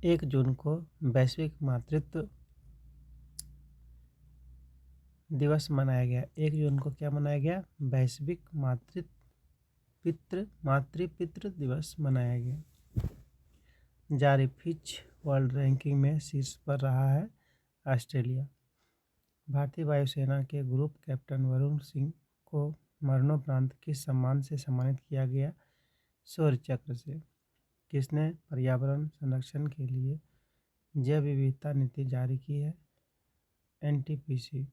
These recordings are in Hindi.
1 जून को वैश्विक मातृत्व दिवस मनाया गया। 1 जून को क्या मनाया गया? वैश्विक मातृपितृ दिवस मनाया गया। जारी फिच वर्ल्ड रैंकिंग में शीर्ष पर रहा है ऑस्ट्रेलिया। भारतीय वायुसेना के ग्रुप कैप्टन वरुण सिंह को मरणोपरांत किस सम्मान से सम्मानित किया गया? शौर्य चक्र से। किसने पर्यावरण संरक्षण के लिए जैव विविधता नीति जारी की है? एनटीपीसी।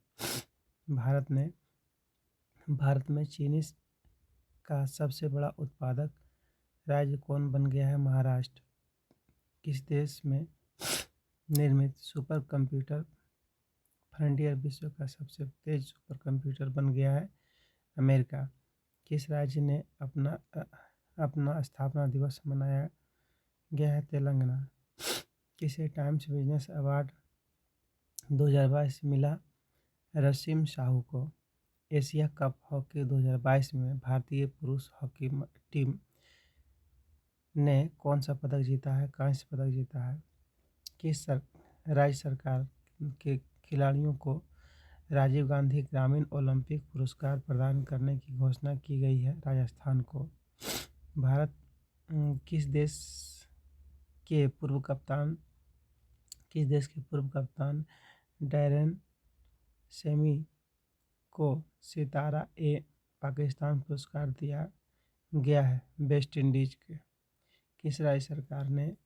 भारत में चीनी का सबसे बड़ा उत्पादक राज्य कौन बन गया है? महाराष्ट्र। किस देश में निर्मित सुपर कंप्यूटर फ्रंटियर विश्व का सबसे तेज सुपर कंप्यूटर बन गया है? अमेरिका। किस राज्य ने अपना स्थापना दिवस मनाया गया है? तेलंगाना। किसे टाइम्स बिजनेस अवार्ड 2022 मिला? रसीम साहू को। एशिया कप हॉकी 2022 में भारतीय पुरुष हॉकी टीम ने कौन सा पदक जीता है? कांस्य पदक जीता है। किस राज्य सरकार के खिलाड़ियों को राजीव गांधी ग्रामीण ओलंपिक पुरस्कार प्रदान करने की घोषणा की गई है? राजस्थान को। भारत किस देश के पूर्व कप्तान डैरेन सेमी को सितारा ए पाकिस्तान पुरस्कार दिया गया है? वेस्ट इंडीज के। किस राज्य सरकार ने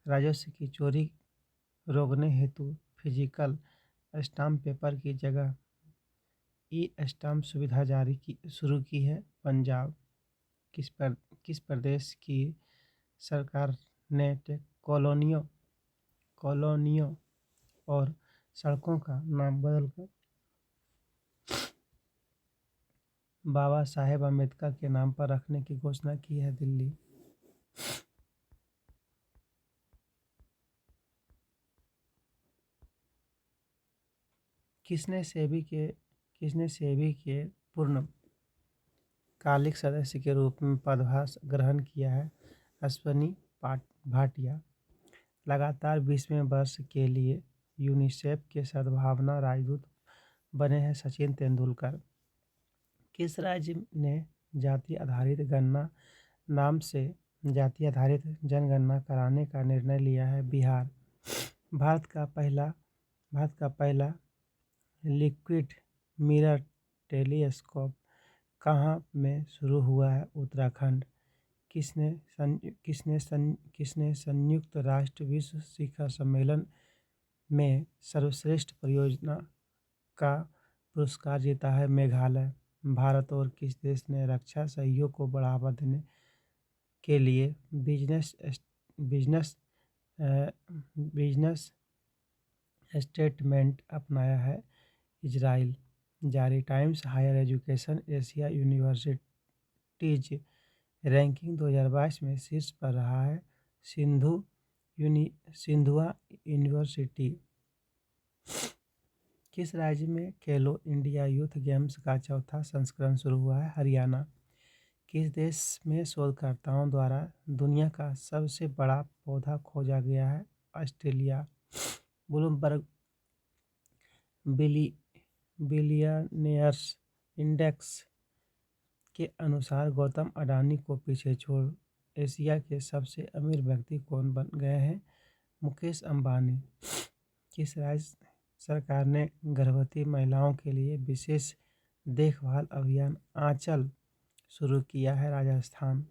राजस्व की चोरी रोकने हेतु फिजिकल स्टाम्प पेपर की जगह ई स्टाम्प सुविधा शुरू की है? पंजाब। किस प्रदेश की सरकार ने कॉलोनियों और सड़कों का नाम बदलकर बाबा साहेब अम्बेडकर के नाम पर रखने की घोषणा की है? दिल्ली। किसने सेबी के पूर्णकालिक सदस्य के रूप में पदभार ग्रहण किया है? अश्वनी भाटिया। लगातार 20वें वर्ष के लिए यूनिसेफ के सद्भावना राजदूत बने हैं सचिन तेंदुलकर। किस राज्य ने जाति आधारित जनगणना कराने का निर्णय लिया है? बिहार। भारत का पहला लिक्विड मिरर टेलीस्कोप कहाँ में शुरू हुआ है? उत्तराखंड। किसने संयुक्त राष्ट्र विश्व शिखर सम्मेलन में सर्वश्रेष्ठ परियोजना का पुरस्कार जीता है? मेघालय। भारत और किस देश ने रक्षा सहयोग को बढ़ावा देने के लिए बिजनेस स्टेटमेंट अपनाया है? इजराइल। जारी Times Higher Education Asia universities ranking 2022 में शीर्ष पर रहा है सिंधुआ यूनिवर्सिटी। किस राज्य में खेलो इंडिया यूथ गेम्स का चौथा संस्करण शुरू हुआ है? हरियाणा। किस देश में शोधकर्ताओं द्वारा दुनिया का सबसे बड़ा पौधा खोजा गया है? ऑस्ट्रेलिया। ब्लूमबर्ग बिलियनियर्स इंडेक्स के अनुसार गौतम अडानी को पीछे छोड़ एशिया के सबसे अमीर व्यक्ति कौन बन गए हैं? मुकेश अंबानी। किस राज्य सरकार ने गर्भवती महिलाओं के लिए विशेष देखभाल अभियान आंचल शुरू किया है? राजस्थान।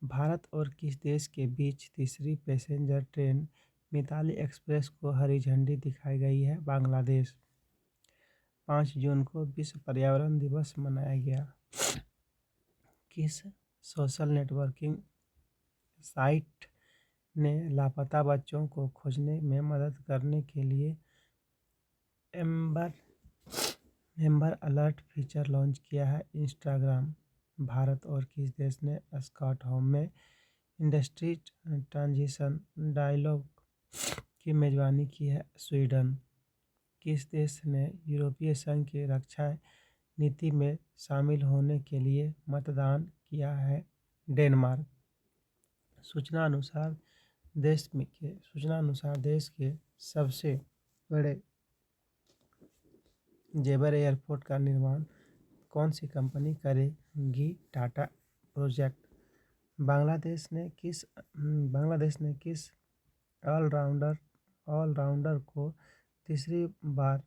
भारत और किस देश के बीच तीसरी पैसेंजर ट्रेन मिताली एक्सप्रेस को हरी झंडी दिखाई गई है? बांग्लादेश। 5 जून को विश्व पर्यावरण दिवस मनाया गया। किस सोशल नेटवर्किंग साइट ने लापता बच्चों को खोजने में मदद करने के लिए एम्बर अलर्ट फीचर लॉन्च किया है? इंस्टाग्राम। भारत और किस देश ने स्टॉकहोम में इंडस्ट्री ट्रांजिशन डायलॉग की मेजबानी की है? स्वीडन। किस देश ने यूरोपीय संघ की रक्षा नीति में शामिल होने के लिए मतदान किया है? डेनमार्क। सूचना अनुसार देश में के सूचना अनुसार देश के सबसे बड़े जेवर एयरपोर्ट का निर्माण कौन सी कंपनी करेगी? टाटा प्रोजेक्ट। बांग्लादेश ने किस ऑलराउंडर ऑलराउंडर को तीसरी बार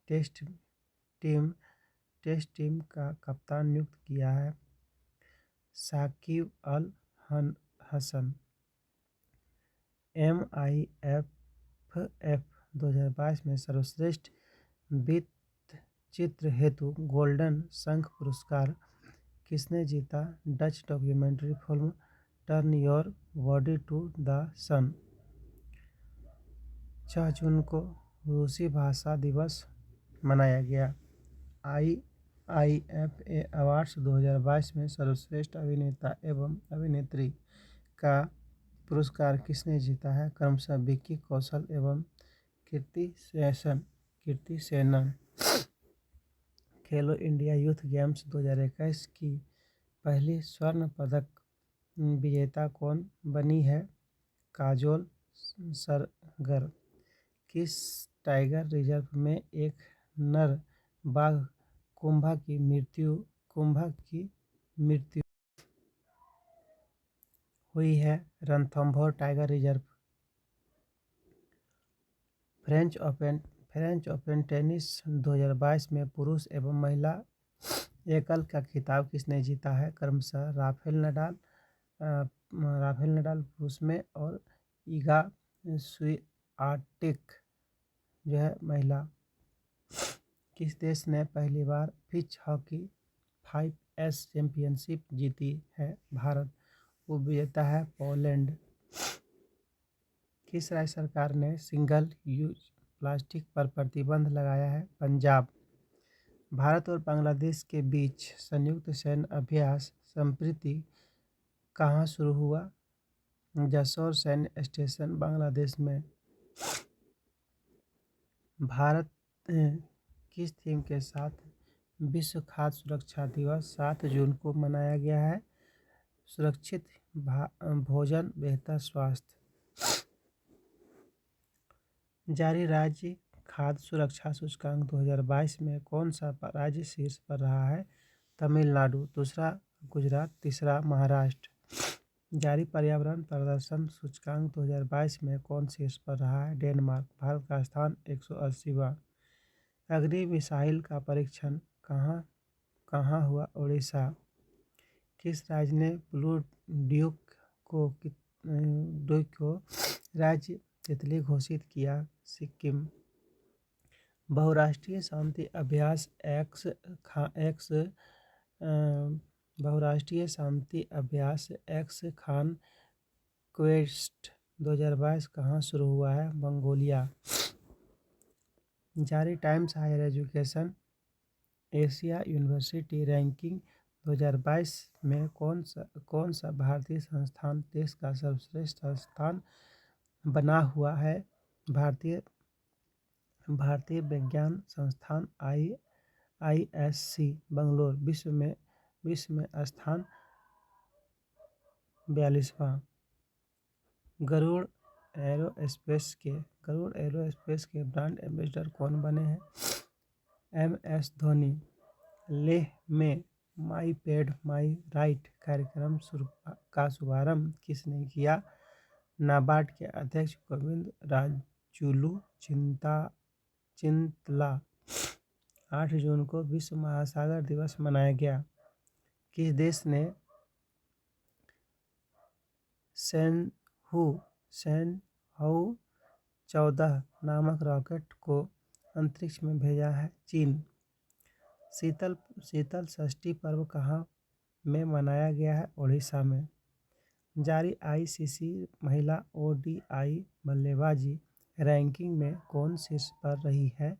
टेस्ट टीम टेस्ट टीम का कप्तान नियुक्त किया है? साकिब अल हसन। MIFF 2022 में सर्वश्रेष्ठ चित्र हेतु गोल्डन शंख पुरस्कार किसने जीता? Dutch documentary film turn your body to the sun. 6 June को रूसी भाषा दिवस मनाया गया। IIFA अवार्ड्स 2022 में सर्वश्रेष्ठ अभिनेता एवं अभिनेत्री का पुरस्कार किसने जीता है? क्रमशः विक्की कौशल एवं कीर्ति सेनन। खेलो इंडिया यूथ गेम्स 2021 की पहली स्वर्ण पदक विजेता कौन बनी है? काजोल सरगर। किस टाइगर रिजर्व में एक नर बाघ कुंभा की मृत्यु हुई है? Ranthambore tiger reserve. French open tennis 2022 में पुरुष एवं महिला एकल का खिताब किसने जीता है? क्रमशः राफेल नडाल पुरुष में और ईगा स्विआटेक महिला। किस देश ने पहली बार बीच हॉकी 5S चैंपियनशिप जीती है? भारत। उपविजेता है पोलैंड। किस राज्य सरकार ने सिंगल यूज प्लास्टिक पर प्रतिबंध लगाया है? पंजाब। भारत और बांग्लादेश के बीच संयुक्त सैन्य अभ्यास संप्रति कहाँ शुरू हुआ? जसोर सैन्य स्टेशन, बांग्लादेश में। भारत किस थीम के साथ विश्व खाद्य सुरक्षा दिवस 7 जून को मनाया गया है? सुरक्षित भोजन, बेहतर स्वास्थ्य। जारी राज्य खाद्य सुरक्षा सूचकांक 2022 में कौन सा राज्य शीर्ष पर रहा है? तमिलनाडु। दूसरा गुजरात, तीसरा महाराष्ट्र। जारी पर्यावरण प्रदर्शन सूचकांक 2022 में कौन शीर्ष पर रहा है? डेनमार्क। भारत का स्थान 180वां। अग्नि मिसाइल का परीक्षण कहाँ हुआ? उड़ीसा। किस राज्य ने ब्लू ड्यूक को राज्य तितली घोषित किया? सिक्किम। बहुराष्ट्रीय शांति अभ्यास एक्स खान क्वेस्ट 2022 कहाँ शुरू हुआ है? मंगोलिया। जारी Times Higher Education Asia university ranking 2022 में कौन सा भारतीय संस्थान देश का सर्वश्रेष्ठ संस्थान बना हुआ है? भारतीय विज्ञान संस्थान IISc बंगलोर। विश्व में स्थान 42वां। गरुड़ एरोस्पेस के ब्रांड एम्बेसडर कौन बने हैं? MS धोनी। लेह में माई पेड माई राइट कार्यक्रम का शुभारंभ किसने किया? नाबार्ड के अध्यक्ष गोविंद राजूलू चिंतला। 8 जून को विश्व महासागर दिवस मनाया गया। किस देश ने शैनहू 14 नामक रॉकेट को अंतरिक्ष में भेजा है? चीन। शीतल षष्ठी पर्व कहाँ में मनाया गया है? ओडिशा में। जारी ICC महिला ODI बल्लेबाजी रैंकिंग में कौन शीर्ष पर रही है?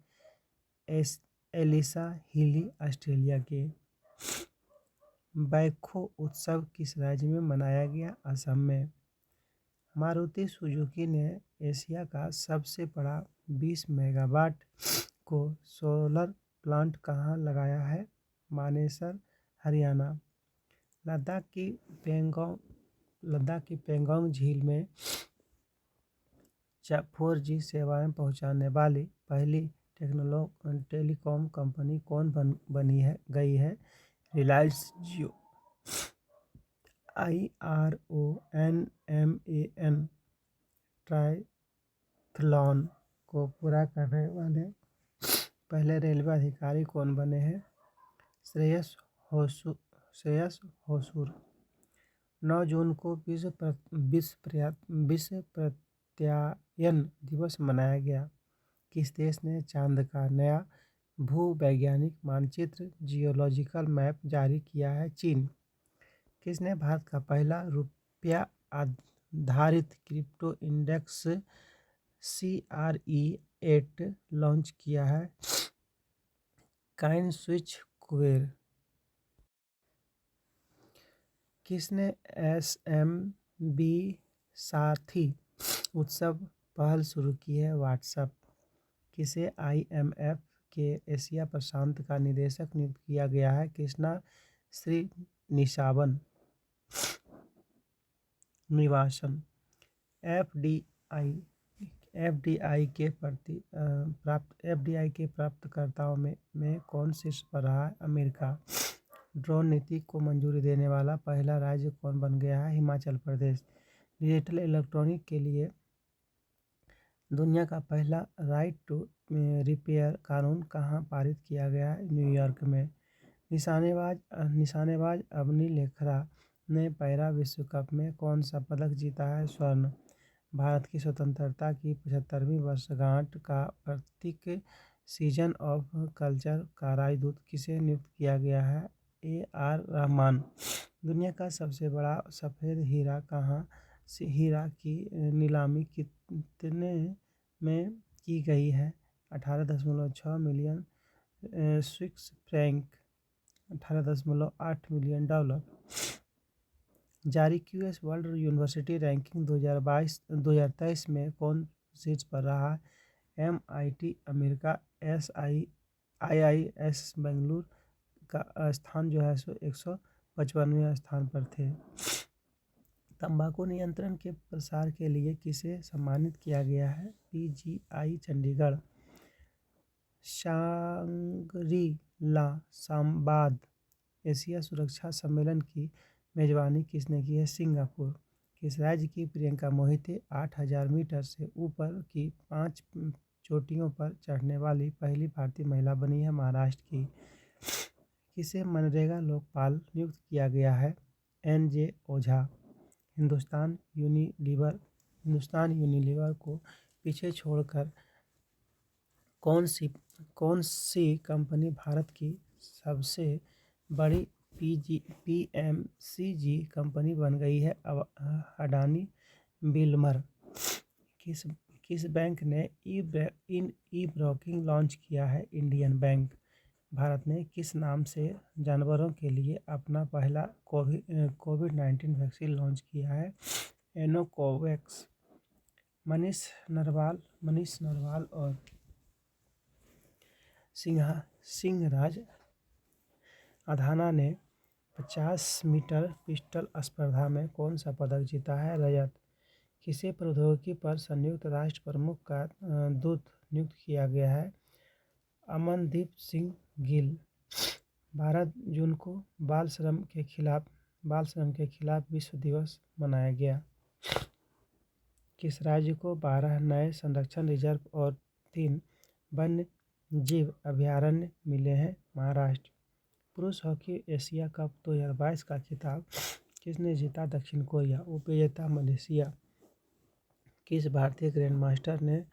एलिसा हीली ऑस्ट्रेलिया के। बैकहो उत्सव किस राज्य में मनाया गया? असम में। मारुति सुजुकी ने एशिया का सबसे बड़ा 20 मेगावाट को सोलर प्लांट कहाँ लगाया है? मानेसर, हरियाणा। लद्दाख की पेंगोंग झील में 4G सेवाएं पहुंचाने वाली पहली टेलीकॉम कंपनी कौन बनी है गई है? रिलायंस जियो। IRONMAN ट्रायथलॉन को पूरा करने वाले पहले रेलवे अधिकारी कौन बने हैं? श्रेयस होसुर। 9 जून को विश्व प्रत्यायन दिवस मनाया गया। किस देश ने चांद का नया भूवैज्ञानिक मानचित्र जियोलॉजिकल मैप जारी किया है? चीन। किसने भारत का पहला रुपया आधारित क्रिप्टो इंडेक्स CRE8 लॉन्च किया है? काइनस्विच कुबेर। किसने SMB साथी उत्सव पहल शुरू की है? व्हाट्सएप। किसे IMF के एशिया प्रशांत का निदेशक नियुक्त किया गया है? कृष्णा श्रीनिवासन। FDI के प्राप्तकर्ताओं में कौन शीर्ष पर रहा है? अमेरिका। ड्रोन नीति को मंजूरी देने वाला पहला राज्य कौन बन गया है? हिमाचल प्रदेश। डिजिटल इलेक्ट्रॉनिक के लिए दुनिया का पहला राइट टू रिपेयर कानून कहाँ पारित किया गया है? न्यूयॉर्क में। निशानेबाज अवनी लेखरा ने पैरा विश्व कप में कौन सा पदक जीता है? स्वर्ण। भारत की स्वतंत्रता की 75वीं वर्षगांठ का प्रतीक सीजन ऑफ कल्चर का राजदूत किसे नियुक्त किया गया है? AR रहमान। दुनिया का सबसे बड़ा सफ़ेद हीरा कहाँ से हीरा की नीलामी कितने में की गई है? 18.6 million Swiss franc, 18.8 million dollar. जारी QS वर्ल्ड यूनिवर्सिटी रैंकिंग 2023 में कौन शीर्ष पर रहा है? MIT America. IIS बेंगलुरु का स्थान जो है सो 155वें स्थान पर थे। तंबाकू नियंत्रण के प्रसार के लिए किसे सम्मानित किया गया है? PGI चंडीगढ़। शांग्री-ला संवाद एशिया सुरक्षा सम्मेलन की मेजबानी किसने की है? सिंगापुर। किस राज्य की प्रियंका मोहिते 8000 मीटर से ऊपर की 5 चोटियों पर चढ़ने वाली पहली भारतीय महिला बनी है? महाराष्ट्र की। किसे मनरेगा लोकपाल नियुक्त किया गया है? NJ ओझा। हिंदुस्तान यूनिलीवर को पीछे छोड़कर कौन सी कंपनी भारत की सबसे बड़ी PMCG कंपनी बन गई है? अडानी बिल्डमर। किस बैंक ने ई-ब्रोकिंग लॉन्च किया है? Indian bank. भारत ने किस नाम से जानवरों के लिए अपना पहला कोविड-19 वैक्सीन लॉन्च किया है? एनोकोवैक्स। मनीष नरवाल और सिंहराज अधाना ने 50 मीटर पिस्टल स्पर्धा में कौन सा पदक जीता है? रजत। किसे प्रौद्योगिकी पर संयुक्त राष्ट्र प्रमुख का दूत नियुक्त किया गया है? अमनदीप सिंह गिल। 12 जून को बाल श्रम के खिलाफ विश्व दिवस मनाया गया। किस राज्य को 12 नए संरक्षण रिजर्व और 3 वन्य जीव अभयारण्य मिले हैं? महाराष्ट्र। पुरुष हॉकी एशिया कप 2022 का खिताब किसने जीता? दक्षिण कोरिया। उपविजेता मलेशिया। किस भारतीय ग्रैंडमास्टर ने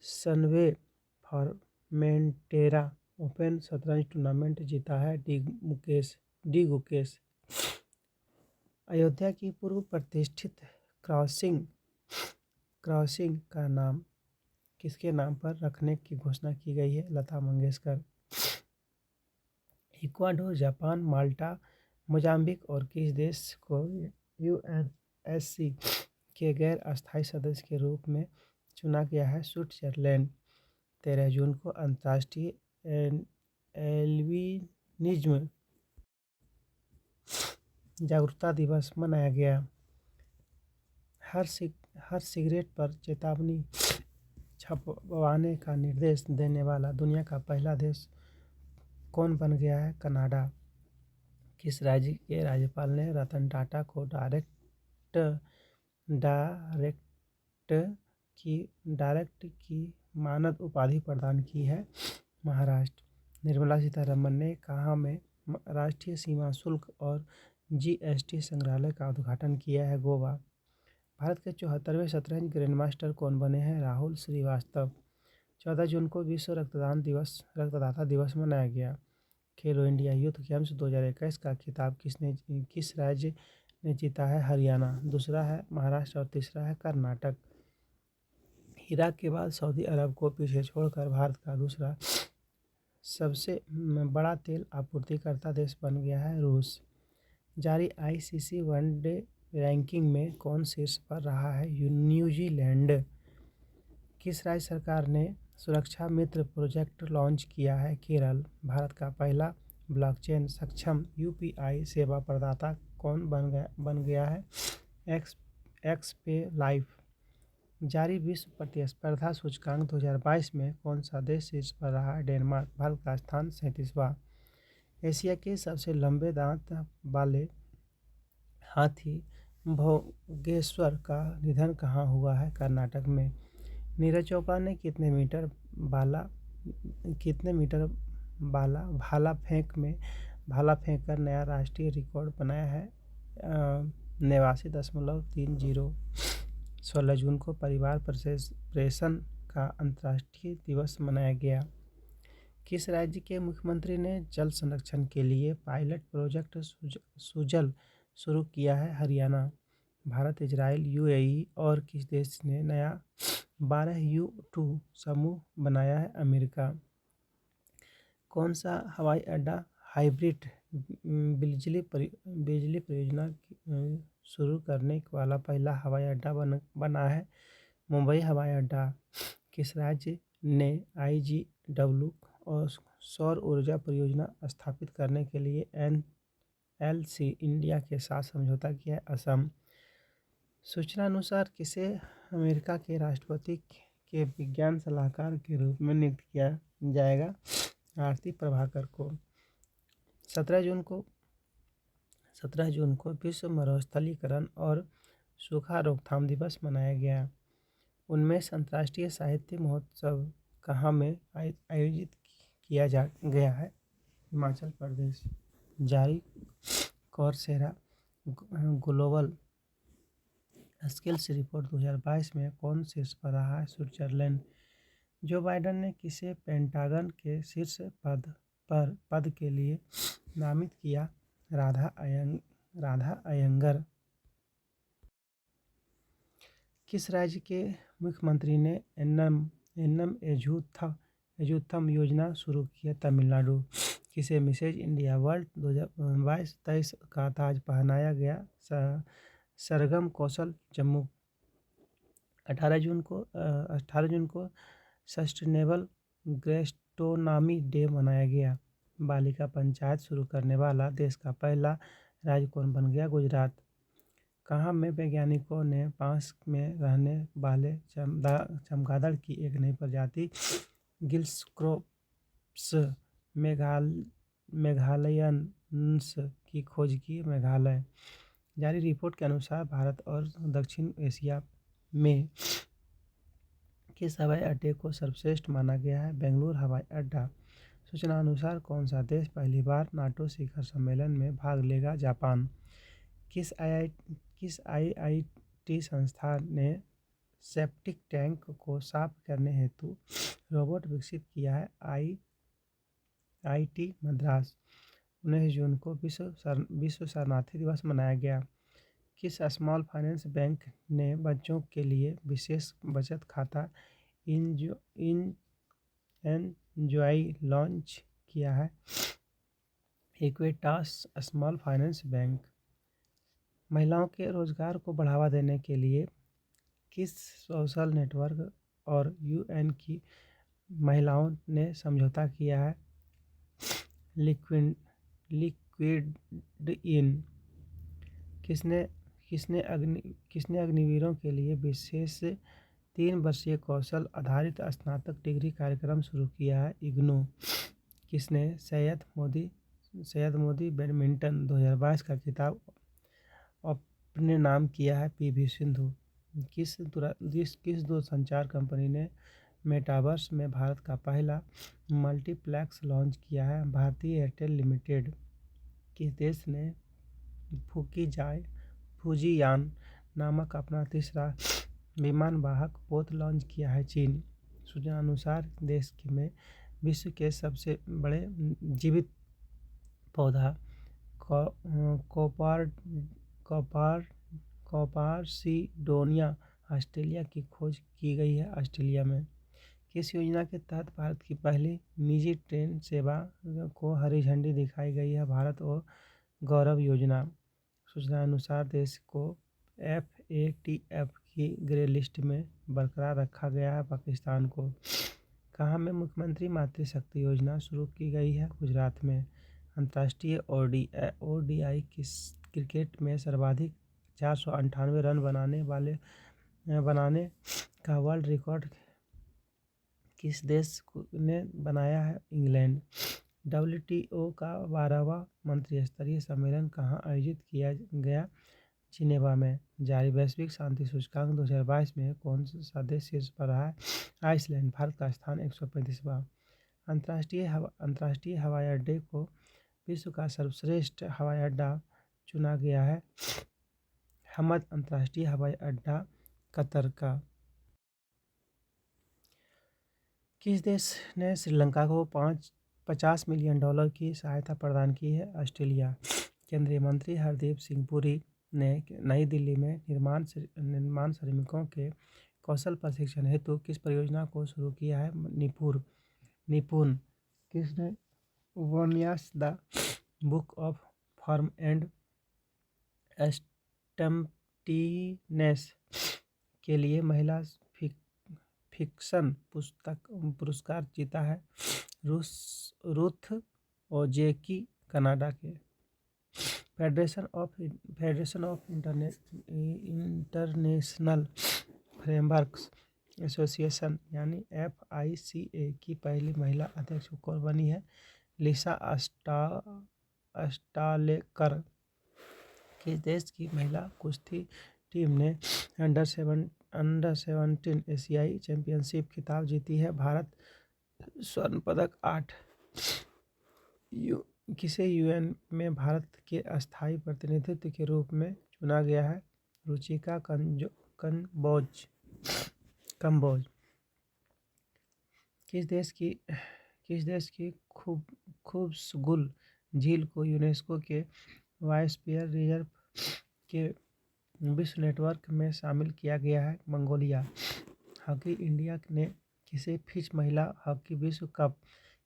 सनवे फॉर्मेंटेरा ओपन शतरंज टूर्नामेंट जीता है? डी गुकेश। अयोध्या की पूर्व प्रतिष्ठित क्रॉसिंग का नाम किसके नाम पर रखने की घोषणा की गई है? लता मंगेशकर। इक्वाडोर, जापान, माल्टा, मोजाम्बिक और किस देश को UNSC के गैर अस्थायी सदस्य के रूप में चुना गया है? स्विट्जरलैंड। 13 जून को अंतर्राष्ट्रीय एल्बिनिज्म जागरूकता दिवस मनाया गया। हर सिगरेट पर चेतावनी छपवाने का निर्देश देने वाला दुनिया का पहला देश कौन बन गया है? कनाडा। किस राज्य के राज्यपाल ने रतन टाटा को डायरेक्ट की मानद उपाधि प्रदान की है? महाराष्ट्र। निर्मला सीतारमण ने कहाँ में राष्ट्रीय सीमा शुल्क और जीएसटी संग्रहालय का उद्घाटन किया है? गोवा। भारत के 74वें शतरंज ग्रैंडमास्टर कौन बने हैं? राहुल श्रीवास्तव। 14 जून को विश्व रक्तदाता दिवस मनाया गया। खेलो इंडिया यूथ गेम्स 2021 का खिताब किस राज्य ने जीता है? हरियाणा। दूसरा है महाराष्ट्र और तीसरा है कर्नाटक। इराक के बाद सऊदी अरब को पीछे छोड़कर भारत का दूसरा सबसे बड़ा तेल आपूर्तिकर्ता देश बन गया है रूस। जारी आईसीसी वनडे रैंकिंग में कौन शीर्ष पर रहा है? न्यूजीलैंड। किस राज्य सरकार ने सुरक्षा मित्र प्रोजेक्ट लॉन्च किया है? केरल। भारत का पहला ब्लॉकचेन सक्षम यूपीआई सेवा प्रदाता कौन बन गया है? एक्सपे लाइफ। जारी विश्व प्रतिस्पर्धा सूचकांक 2022 में कौन सा देश शीर्ष पर रहा है? डेनमार्क। भारत का स्थान 37वां। एशिया के सबसे लंबे दांत वाले हाथी भोगेश्वर का निधन कहाँ हुआ है? कर्नाटक में। नीरज चोपड़ा ने कितने मीटर भाला फेंक कर नया राष्ट्रीय रिकॉर्ड बनाया है? 89.30। 16 जून को परिवार प्रश्न का अंतर्राष्ट्रीय दिवस मनाया गया। किस राज्य के मुख्यमंत्री ने जल संरक्षण के लिए पायलट प्रोजेक्ट सुजल शुरू किया है? हरियाणा। भारत, इजराइल, यूएई और किस देश ने नया 12U2 समूह बनाया है? अमेरिका। कौन सा हवाई अड्डा हाइब्रिड बिजली परियोजना शुरू करने वाला पहला हवाई अड्डा बना है? मुंबई हवाई अड्डा। किस राज्य ने IGW और सौर ऊर्जा परियोजना स्थापित करने के लिए NLC इंडिया के साथ समझौता किया है? असम। सूचना अनुसार किसे अमेरिका के राष्ट्रपति के विज्ञान सलाहकार के रूप में नियुक्त किया जाएगा? आरती प्रभाकर को। 17 जून को विश्व मरुस्थलीकरण और सूखा रोकथाम दिवस मनाया गया। 19 अंतर्राष्ट्रीय साहित्य महोत्सव कहाँ में आयोजित किया गया है? हिमाचल प्रदेश। जारी कौरसेरा ग्लोबल स्किल्स रिपोर्ट 2022 में कौन शीर्ष पर रहा है? स्विट्जरलैंड। जो बाइडेन ने किसे पेंटागन के शीर्ष पद के लिए नामित किया? राधा अयंगर। किस राज्य के मुख्यमंत्री ने एन्नम एजुथम योजना शुरू की है? तमिलनाडु। किसे मिसेज इंडिया वर्ल्ड 2022-23 का ताज पहनाया गया? सरगम कौशल, जम्मू। 18 जून को सस्टेनेबल गैस्ट्रोनॉमी डे मनाया गया। बालिका पंचायत शुरू करने वाला देश का पहला राज्य कौन बन गया? गुजरात। कहाँ में वैज्ञानिकों ने बांस में रहने वाले चमगादड़ की एक नई प्रजाति गिलस्क्रोप्स मेघालयन्स की खोज की? मेघालय। जारी रिपोर्ट के अनुसार भारत और दक्षिण एशिया में किस हवाई अड्डे को सर्वश्रेष्ठ माना गया है? बेंगलुरु हवाई अड्डा। सूचना अनुसार कौन सा देश पहली बार नाटो शिखर सम्मेलन में भाग लेगा? जापान। किस IIT संस्थान ने सेप्टिक टैंक को साफ करने हेतु रोबोट विकसित किया है? IIT मद्रास। 19 जून को विश्व शरणार्थी दिवस मनाया गया। किस स्मॉल फाइनेंस बैंक ने बच्चों के लिए विशेष बचत खाता एनजॉय लॉन्च किया है? Equitas small finance bank. महिलाओं के रोजगार को बढ़ावा देने के लिए किस सोशल नेटवर्क और UN की महिलाओं ने समझौता किया है? Liquid in. किसने अग्निवीरों के लिए विशेष 3 वर्षीय कौशल आधारित स्नातक डिग्री कार्यक्रम शुरू किया है? इग्नू। किसने सैयद मोदी बैडमिंटन 2022 का खिताब अपने नाम किया है? पीवी सिंधु। किस दूरसंचार कंपनी ने मेटावर्स में भारत का पहला मल्टीप्लेक्स लॉन्च किया है? भारतीय एयरटेल लिमिटेड। किस देश ने फुजियान नामक अपना तीसरा विमान वाहक पोत लॉन्च किया है? चीन। सूचना अनुसार देश में विश्व के सबसे बड़े जीवित पौधा कॉपारसिडोनिया ऑस्ट्रेलिया की खोज की गई है? ऑस्ट्रेलिया में। किस योजना के तहत भारत की पहली निजी ट्रेन सेवा को हरी झंडी दिखाई गई है? भारत और गौरव योजना। सूचना अनुसार देश को FATF की ग्रे लिस्ट में बरकरार रखा गया है? पाकिस्तान को। कहाँ में मुख्यमंत्री मातृशक्ति योजना शुरू की गई है? गुजरात में। अंतर्राष्ट्रीय ODI क्रिकेट में सर्वाधिक 498 रन बनाने का वर्ल्ड रिकॉर्ड किस देश ने बनाया है? इंग्लैंड। WTO का 12वां मंत्रिस्तरीय सम्मेलन कहाँ आयोजित किया गया? जिनेवा में। जारी वैश्विक शांति सूचकांक 2022 में कौन सा देश शीर्ष पर रहा है? आइसलैंड। भारत का स्थान 135वां। अंतर्राष्ट्रीय हवाई अड्डे को विश्व का सर्वश्रेष्ठ हवाई अड्डा चुना गया है? हमद अंतर्राष्ट्रीय हवाई अड्डा कतर का। किस देश ने श्रीलंका को $50 मिलियन की सहायता प्रदान की है? ऑस्ट्रेलिया। केंद्रीय मंत्री हरदीप सिंह पुरी ने नई दिल्ली में निर्माण श्रमिकों के कौशल प्रशिक्षण हेतु किस परियोजना को शुरू किया है? निपुण। किसने वोनियास the book of form and emptiness के लिए महिला फिक्शन पुरस्कार जीता है? रुथ ओजेकी, कनाडा के। Federation of international frameworks association यानी FICA की पहली महिला अध्यक्ष कौन बनी है? लिसा अस्टालेकर। किस देश की महिला कुश्ती टीम ने अंडर 17 एशियाई चैंपियनशिप खिताब जीती है? भारत। स्वर्ण पदक 8। किसे UN में भारत के अस्थायी प्रतिनिधित्व के रूप में चुना गया है? रुचिका कंबोज। किस देश की खूबसुगुल झील को यूनेस्को के बायोस्फीयर रिजर्व के विश्व नेटवर्क में शामिल किया गया है? मंगोलिया। हॉकी इंडिया ने किसे फिच महिला हॉकी विश्व कप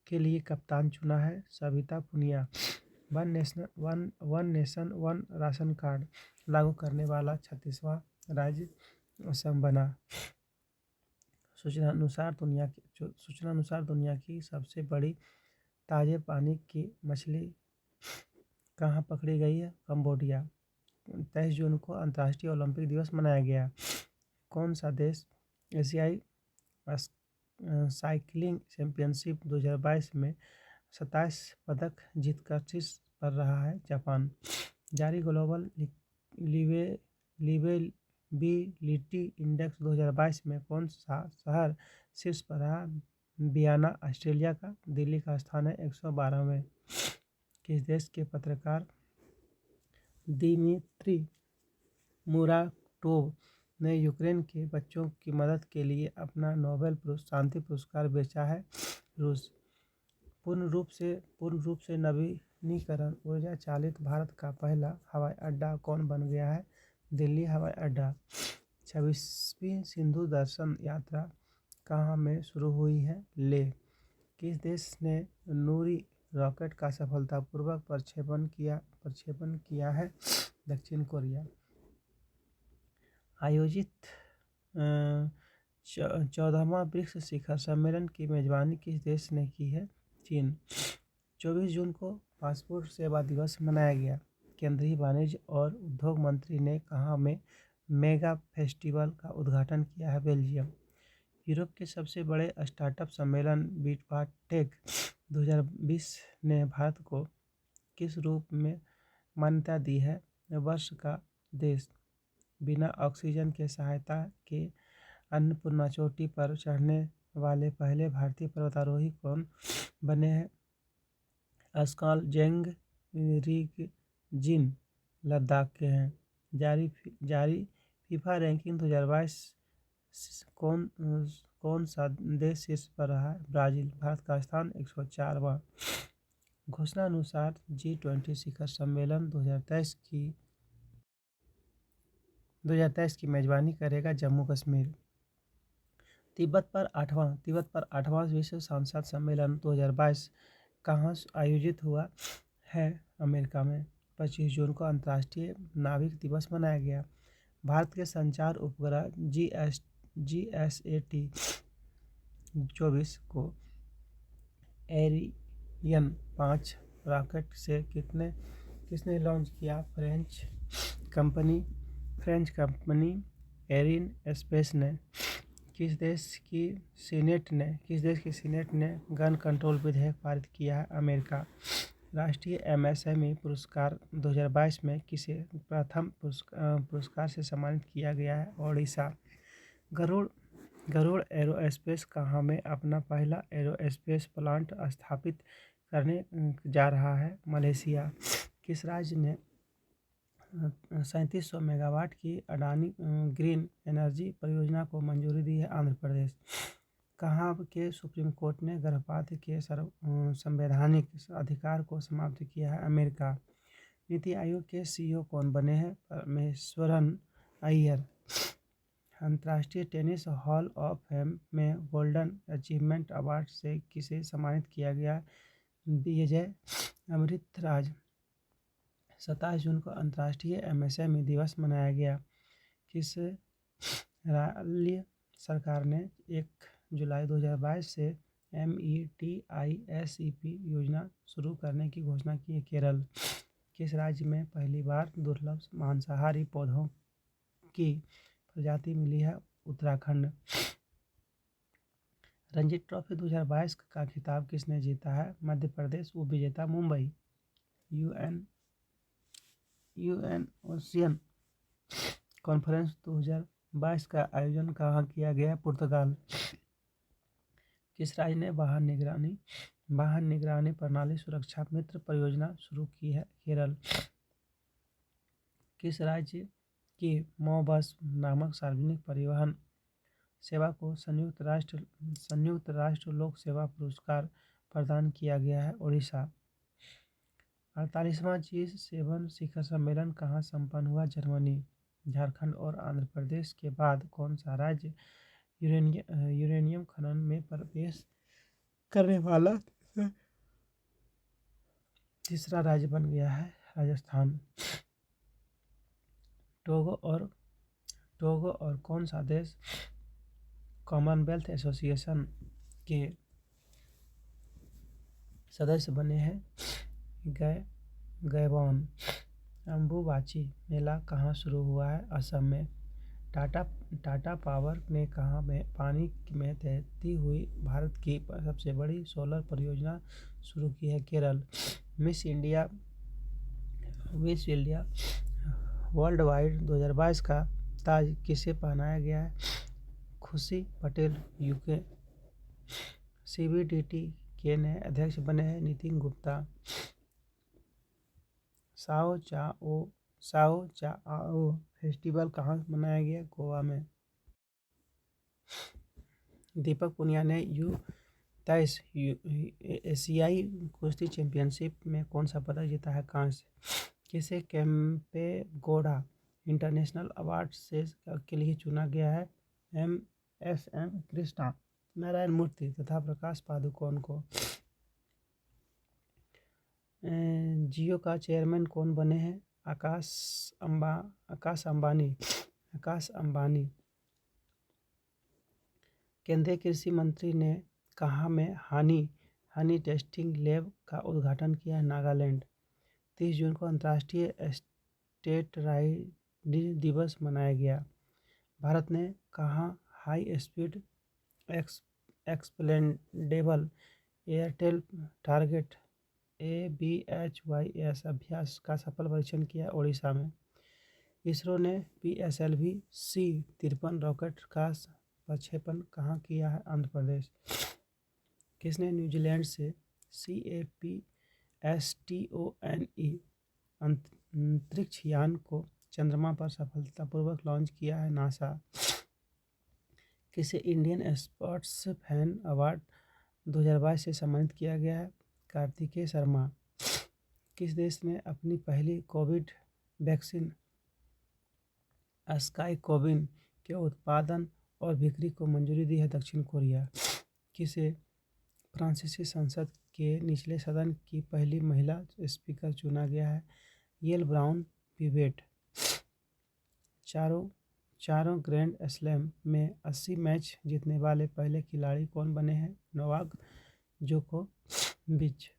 के लिए कप्तान चुना है? Savita Punia. One nation one ration card लागू करने वाला 36वां राज्य असम बना। सूचना अनुसार दुनिया की सबसे बड़ी ताजे पानी की मछली कहाँ पकड़ी गई है? कंबोडिया। 23 जून को अंतर्राष्ट्रीय ओलंपिक दिवस मनाया गया। कौन सा देश एशियाई साइकिलिंग चैंपियनशिप 2022 में 27 पदक जीतकर शीर्ष पर रहा है? जापान। जारी ग्लोबल लिवेबिलिटी इंडेक्स 2022 में कौन सा शहर शीर्ष पर रहा? वियना, ऑस्ट्रिया का। दिल्ली का स्थान है 112वें। किस देश के पत्रकार दिमित्री मुराटोव ने यूक्रेन के बच्चों की मदद के लिए अपना नोबेल शांति पुरस्कार बेचा है? रूस। पूर्ण रूप से नवीनीकरण ऊर्जा चालित भारत का पहला हवाई अड्डा कौन बन गया है? दिल्ली हवाई अड्डा। 26वीं सिंधु दर्शन यात्रा कहाँ में शुरू हुई है? लेह। किस देश ने नूरी रॉकेट का सफलतापूर्वक प्रक्षेपण किया है? दक्षिण कोरिया। आयोजित 14वां ब्रिक्स शिखर सम्मेलन की मेजबानी किस देश ने की है? चीन। 24 जून को पासपोर्ट सेवा दिवस मनाया गया। केंद्रीय वाणिज्य और उद्योग मंत्री ने कहाँ में मेगा फेस्टिवल का उद्घाटन किया है? बेल्जियम। यूरोप के सबसे बड़े स्टार्टअप सम्मेलन विवाटेक 2020 ने भारत को किस रूप में मान्यता दी है? वर्ष का देश। बिना ऑक्सीजन के सहायता के अन्नपूर्णा चोटी पर चढ़ने वाले पहले भारतीय पर्वतारोही कौन बने हैं? अस्काल जेंगरिगजिन लद्दाख के हैं। जारी फीफा रैंकिंग 2022 कौन सा देश शीर्ष पर रहा है? ब्राज़ील। भारत का स्थान 104वां। घोषणा अनुसार G20 शिखर सम्मेलन 2023 की मेजबानी करेगा जम्मू कश्मीर। तिब्बत पर आठवां विश्व सांसद सम्मेलन 2022 कहाँ आयोजित हुआ है? अमेरिका में। 25 जून को अंतर्राष्ट्रीय नाविक दिवस मनाया गया। भारत के संचार उपग्रह GSAT 24 को एरियन 5 रॉकेट से किसने लॉन्च किया? फ्रेंच कंपनी एरिन स्पेस ने। किस देश की सीनेट ने गन कंट्रोल विधेयक पारित किया है? अमेरिका। राष्ट्रीय MSME पुरस्कार 2022 में किसे प्रथम पुरस्कार से सम्मानित किया गया है? ओडिशा। गरुड़ एरोस्पेस कहाँ में अपना पहला एरोस्पेस प्लांट स्थापित करने जा रहा है? मलेशिया। किस राज्य ने 3700 मेगावाट की अडानी ग्रीन एनर्जी परियोजना को मंजूरी दी है? आंध्र प्रदेश। कहाँ के सुप्रीम कोर्ट ने गर्भपात के संवैधानिक अधिकार को समाप्त किया है? अमेरिका। नीति आयोग के CEO कौन बने हैं? परमेश्वरन अय्यर। अंतर्राष्ट्रीय टेनिस हॉल ऑफ फेम में गोल्डन अचीवमेंट अवार्ड से किसे सम्मानित किया गया? विजय अमृतराज। 27 जून को अंतर्राष्ट्रीय MSME दिवस मनाया गया। किस राज्य सरकार ने 1 जुलाई 2022 से METISEP योजना शुरू करने की घोषणा की है? केरल। किस राज्य में पहली बार दुर्लभ मांसाहारी पौधों की प्रजाति मिली है? उत्तराखंड। रणजी ट्रॉफी 2022 का खिताब किसने जीता है? मध्य प्रदेश। उपविजेता मुंबई। UN ओशियन कॉन्फ्रेंस 2022 का आयोजन कहाँ किया गया? पुर्तगाल। किस राज्य ने वाहन निगरानी प्रणाली सुरक्षा मित्र परियोजना शुरू की है? केरल। किस राज्य की मोबस नामक सार्वजनिक परिवहन सेवा को संयुक्त राष्ट्र लोक सेवा पुरस्कार प्रदान किया गया है? ओडिशा। 48वां G7 शिखर सम्मेलन कहाँ संपन्न हुआ? जर्मनी। झारखंड और आंध्र प्रदेश के बाद कौन सा राज्य यूरेनियम खनन में प्रवेश करने वाला तीसरा राज्य बन गया है? राजस्थान। टोगो और कौन सा देश कॉमनवेल्थ एसोसिएशन के सदस्य बने हैं? गैबोन। अम्बुबाची मेला कहाँ शुरू हुआ है? असम में। टाटा पावर ने कहाँ में पानी में तैरती हुई भारत की सबसे बड़ी सोलर परियोजना शुरू की है? Kerala. Miss India world wide 2022 का ताज किसे पहनाया गया है? खुशी पटेल। UK। CBDT के नए अध्यक्ष बने हैं नितिन गुप्ता। साओ चाओ फेस्टिवल कहाँ मनाया गया? गोवा में। दीपक पुनिया ने U23 एशियाई कुश्ती चैंपियनशिप में कौन सा पदक जीता है? कांस्य। किसे केम्पेगौड़ा इंटरनेशनल अवार्ड से के लिए चुना गया है? MSM कृष्णा नारायण मूर्ति तथा प्रकाश पादुकोण को। जियो का चेयरमैन कौन बने हैं? आकाश अंबानी। केंद्रीय कृषि मंत्री ने कहाँ में हनी टेस्टिंग लैब का उद्घाटन किया? नागालैंड। 30 जून को अंतर्राष्ट्रीय स्टेट राइड दिवस मनाया गया। भारत ने कहाँ हाई स्पीड एक्सपेंडेबल एयरटेल टारगेट ABHYS अभ्यास का सफल परीक्षण किया? ओडिशा में। इसरो ने PSLV C-53 रॉकेट का प्रक्षेपण कहाँ किया है? आंध्र प्रदेश। किसने न्यूजीलैंड से CAPSTONE अंतरिक्ष यान को चंद्रमा पर सफलतापूर्वक लॉन्च किया है? नासा। किसे इंडियन स्पोर्ट्समैन अवार्ड 2022 से सम्मानित किया गया है? कार्तिकेय शर्मा। किस देश ने अपनी पहली कोविड वैक्सीन स्काईकोविन के उत्पादन और बिक्री को मंजूरी दी है? दक्षिण कोरिया। किसे फ्रांसीसी संसद के निचले सदन की पहली महिला स्पीकर चुना गया है? Yael Braun Pivet. चारों ग्रैंड स्लैम में 80 मैच जीतने वाले पहले खिलाड़ी कौन बने हैं? नोवाक जोकोविच।